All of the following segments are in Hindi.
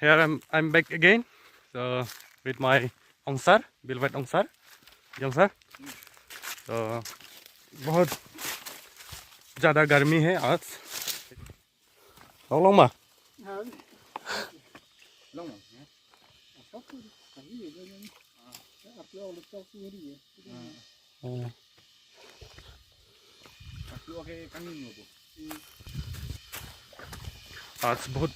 Here I'm back again, so with my ongsar, Bilwet ongsar, yongsar. तो बहुत ज़्यादा गर्मी है आज. Long mà. आज बहुत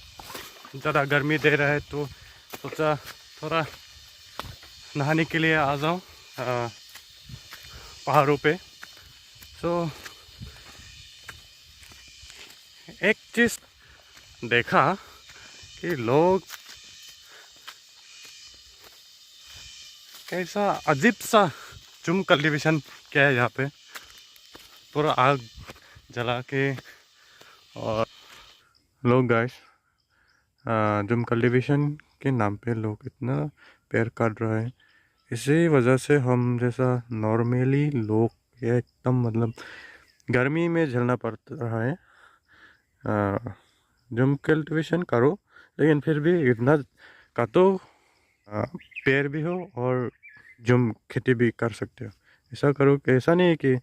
ज़्यादा गर्मी दे रहा है तो सोचा थोड़ा नहाने के लिए आ जाऊँ पहाड़ों पे. तो एक चीज़ देखा कि लोग कैसा अजीब सा जूम कल्टीवेशन क्या है यहाँ पे, पूरा आग जला के. और लोग गाइस जूम कल्टीवेशन के नाम पे लोग इतना पेड़ काट रहे हैं. इसी वजह से हम जैसा नॉर्मली लोग ये एकदम मतलब गर्मी में झेलना पड़ रहा है. जूम कल्टीवेशन करो लेकिन फिर भी इतना काटो, पेड़ भी हो और जूम खेती भी कर सकते हो. ऐसा करो कि ऐसा नहीं कि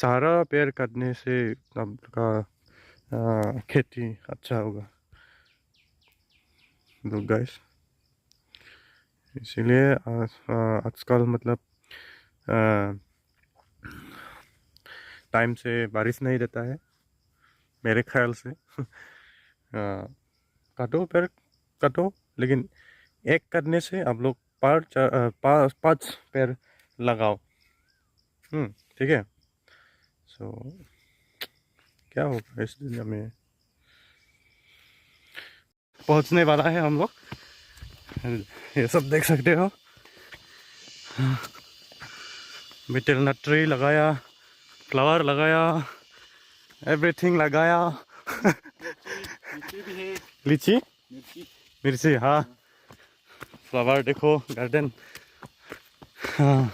सारा पेड़ काटने से आपका खेती अच्छा होगा. लोग गाइस इसीलिए आजकल मतलब टाइम से बारिश नहीं देता है मेरे ख्याल से. काटो पेड़ काटो, लेकिन एक करने से आप लोग पाँच पेड़ लगाओ. ठीक है. सो क्या होगा इस दुनिया में. पहुंचने वाला है हम लोग, ये सब देख सकते हो. बिटेलनट ट्री लगाया, फ्लावर लगाया, एवरीथिंग लगाया. लीची मिर्ची, हाँ. फ्लावर देखो, गार्डन. हाँ.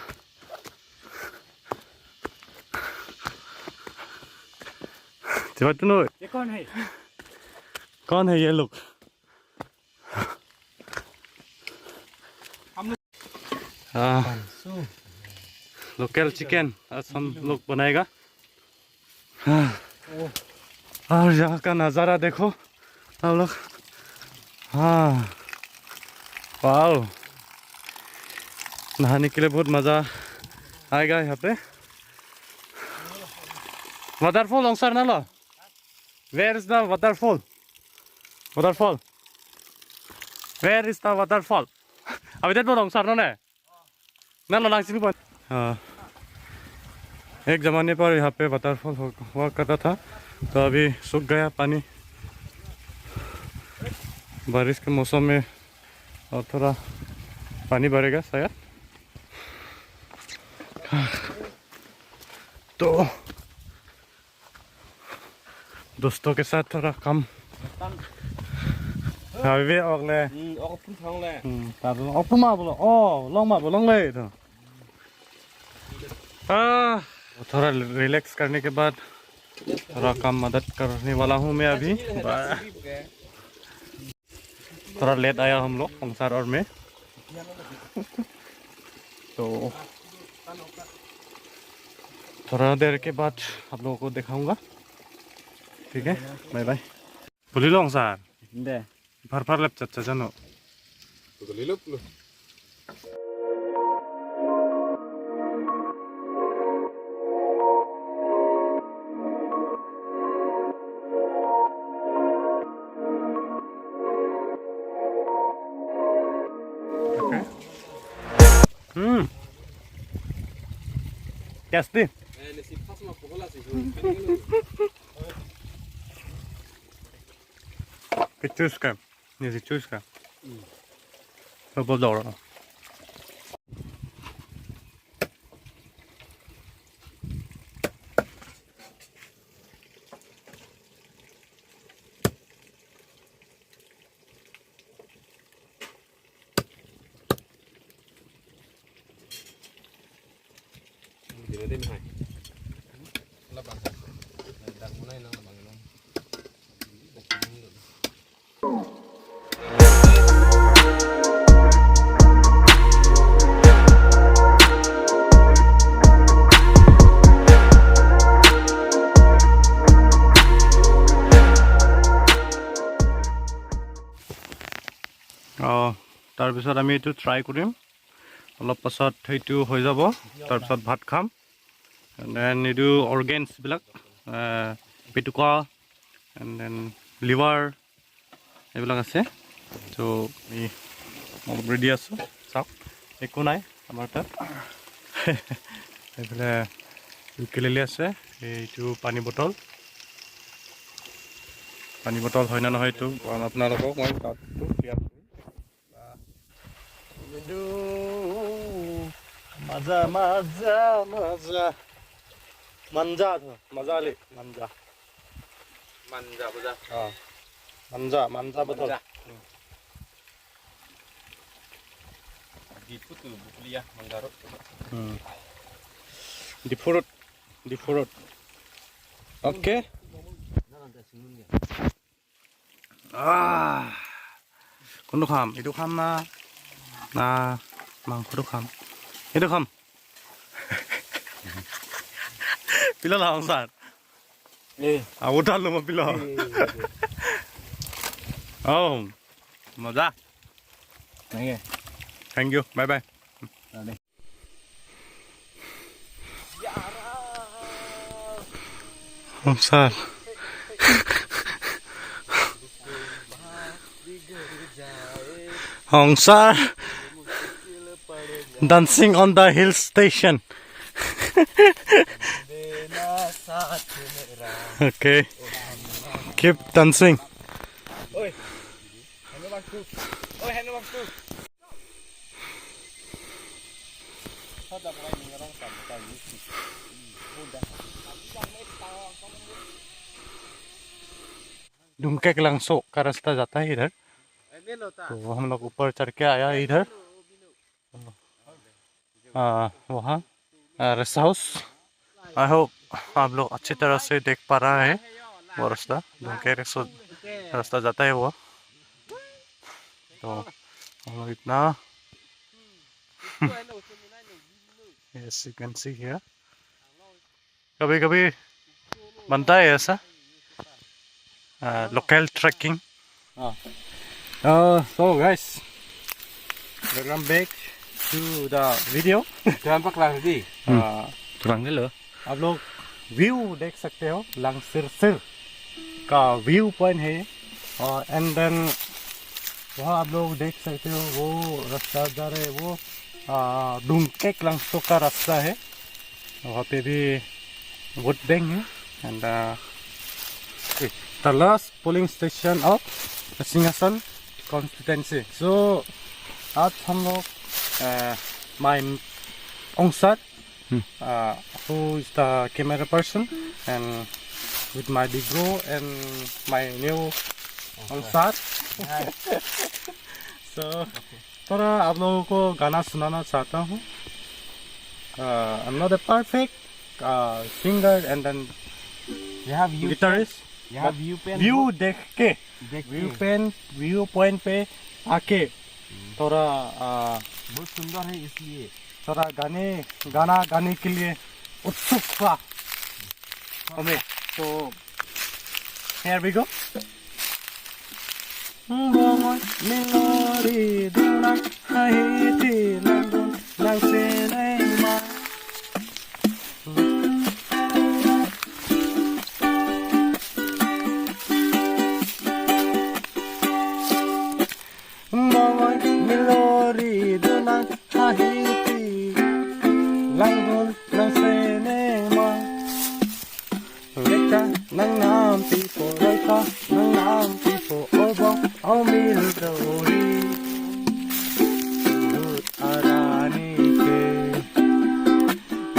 ये कौन है? कौन है ये लोग? लोकल चिकन आज हम लोग बनाएगा. और यहाँ का नज़ारा देखो हम लोग. हाँ, वाओ. नहाने के लिए बहुत मज़ा आएगा यहाँ पे. वाटरफॉल लोंगसर ना लो. Where is the waterfall? Waterfall. Where is the waterfall? अभी तक लोंगसर ना ने. ना लो लांग पर. हाँ. एक ज़माने पर यहाँ पे वाटरफॉल हुआ करता था, तो अभी सूख गया पानी बारिश के मौसम में, और थोड़ा पानी भरेगा शायद. तो दोस्तों के साथ थोड़ा कम अभी अगले थोड़ा रिलैक्स करने के बाद थोड़ा कम मदद करने वाला हूँ मैं अभी. थोड़ा लेट आया हम लोग संसार और मैं. तो थोड़ा देर के बाद आप लोगों को दिखाऊंगा. ठीक है, बाय बाय. बोली लो संसार भर भर लप चच्चा जानो. Okay. Tasty. Cái juice cái, nhiều gì juice cái, hơi bột đỏ rồi. তাৰপিছত আমি এইটো ট্ৰাই কৰিম অলপ পাছত সেইটো হৈ যাব তাৰপিছত ভাত খাম এণ্ড দেন এইটো অৰ্গেনছবিলাক পেটুকা এণ্ড দেন লিভাৰ এইবিলাক আছে ত' আমি অলপ ৰেডি আছোঁ চাওক একো নাই আমাৰ তাত এইফালে উকেলেলি আছে এইটো পানী বটল হয় না নহয় এইটো আপোনালোকক মই তাতটো clear Maza manja thôi maza li manja betul di furut oke kono kham itu kham na mang kono kham itu kham pila lang sar udah lu mau pila oh maza thank you bye bye sar Hongsar dancing on the hill station. Okay, keep dancing. डुमके के लंगसो का रास्ता जाता है इधर तो हम लोग ऊपर चढ़ के आया इधर वहाँ रेस्ट हाउस आई होप आप लोग अच्छी तरह से देख पा रहा है वो रास्ता डुमके रास्ता जाता है वो तो हम लोग इतना yes you can see here कभी कभी बनता है ऐसा local trekking so guys welcome back to the video आप लोग व्यू देख सकते हो लंगसिर का व्यू पॉइंट है और एंड देन वहाँ आप लोग देख सकते हो वो रास्ता जा रहे है वो डुमके लंगसो का रास्ता है वहाँ पे भी वोट बैंक है and the last polling station of the Singhason constituency. So आज हम लोग my Ongsat who is the camera person and with my big bro and my new Ongsat. So थोड़ा आप लोगों को गाना सुनाना चाहता हूँ. I'm not a perfect singer and then guitarist. View देख के व्यू पॉइंट पे आके थोड़ा बहुत सुंदर है इसलिए थोड़ा गाना गाने के लिए उत्सुक था हमें तो here we go Milori dunang hahiti langgol ng sinema. Reka ng nampi po, reka ng nampi po, obo o milgauri. Surut arani ke,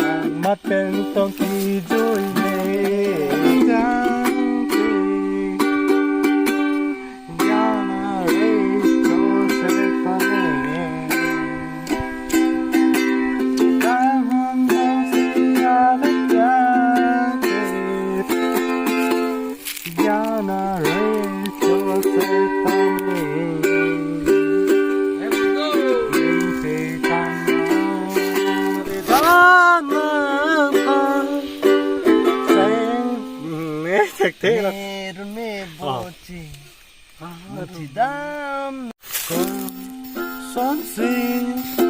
ang matentong kijoy ne. Meron may bochi. Bochi dam. Sunset